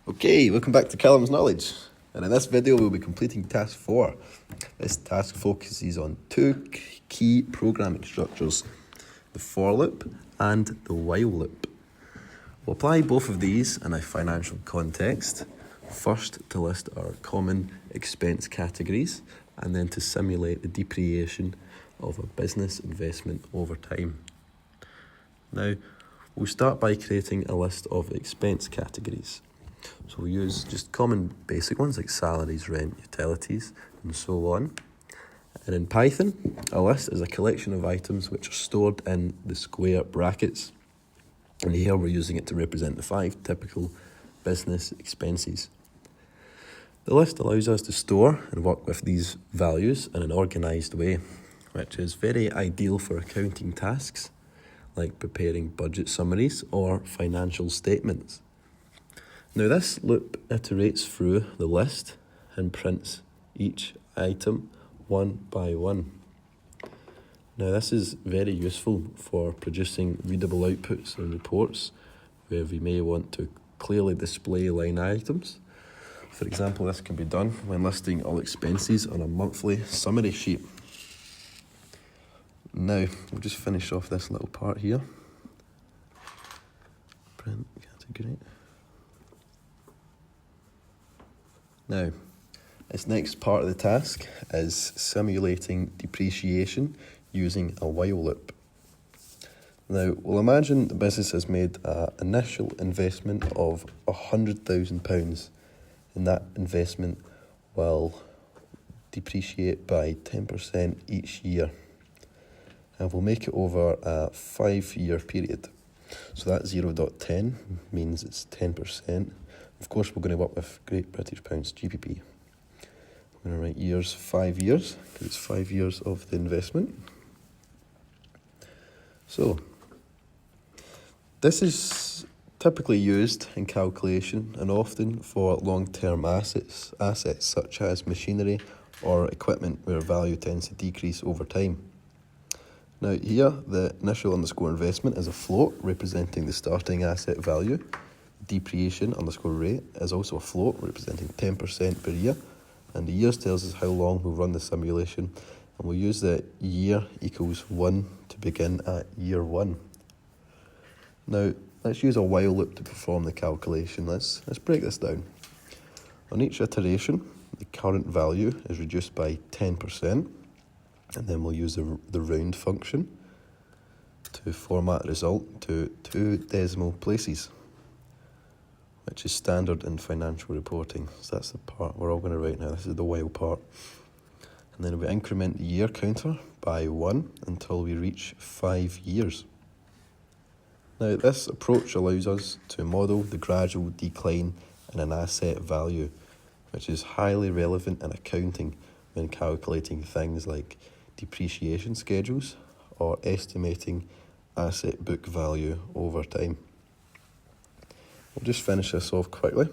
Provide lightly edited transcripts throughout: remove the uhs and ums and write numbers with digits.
Okay, welcome back to Callum's Knowledge, and in this video we'll be completing task 4. This task focuses on two key programming structures, the for loop and the while loop. We'll apply both of these in a financial context, first to list our common expense categories and then to simulate the depreciation of a business investment over time. Now, we'll start by creating a list of expense categories. So we'll use just common basic ones like salaries, rent, utilities, and so on. And in Python, a list is a collection of items which are stored in the square brackets. And here we're using it to represent the 5 typical business expenses. The list allows us to store and work with these values in an organised way, which is very ideal for accounting tasks like preparing budget summaries or financial statements. Now this loop iterates through the list and prints each item one by one. Now this is very useful for producing readable outputs and reports where we may want to clearly display line items. For example, this can be done when listing all expenses on a monthly summary sheet. Now, we'll just finish off this little part here. Print category. Now, this next part of the task is simulating depreciation using a while loop. Now, we'll imagine the business has made an initial investment of £100,000 and that investment will depreciate by 10% each year. And we'll make it over a 5-year period. So that 0.10 means it's 10%. Of course, we're going to work with Great British Pounds, GBP. I'm going to write years, 5 years, because it's 5 years of the investment. So, this is typically used in calculation and often for long-term assets such as machinery or equipment where value tends to decrease over time. Now here, the initial underscore investment is a float representing the starting asset value. Depreciation underscore rate is also a float representing 10% per year. And the years tells us how long we'll run the simulation. And we'll use the year equals 1 to begin at year 1. Now, let's use a while loop to perform the calculation. Let's break this down. On each iteration, the current value is reduced by 10%. And then we'll use the round function to format the result to 2 decimal places, which is standard in financial reporting. So that's the part we're all going to write now. This is the while part. And then we increment the year counter by 1 until we reach 5 years. Now this approach allows us to model the gradual decline in an asset value, which is highly relevant in accounting when calculating things like depreciation schedules or estimating asset book value over time. We'll just finish this off quickly.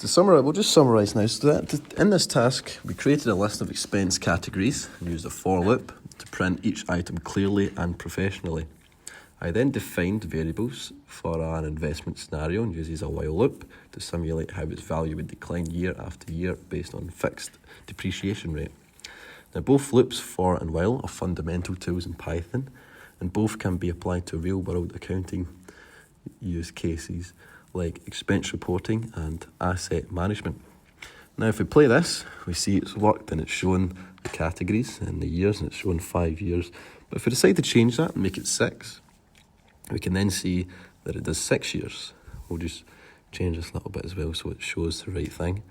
We'll just summarise now. So that in this task, we created a list of expense categories and used a for loop to print each item clearly and professionally. I then defined variables for an investment scenario and uses a while loop to simulate how its value would decline year after year based on fixed depreciation rate. Now both loops, for and while, are fundamental tools in Python, and both can be applied to real-world accounting use cases like expense reporting and asset management. Now if we play this, we see it's worked and it's shown the categories and the years and it's shown 5 years. But if we decide to change that and make it 6, we can then see that it does 6 years. We'll just change this a little bit as well so it shows the right thing.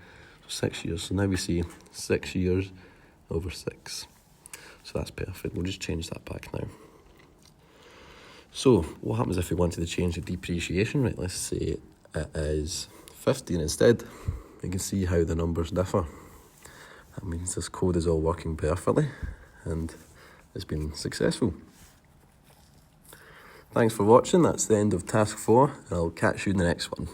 So 6 years. So now we see 6 years over 6. So that's perfect. We'll just change that back now. So what happens if we wanted to change the depreciation rate? Let's say it is 15 instead. You can see how the numbers differ. That means this code is all working perfectly and it's been successful. Thanks for watching. That's the end of task 4, and I'll catch you in the next one.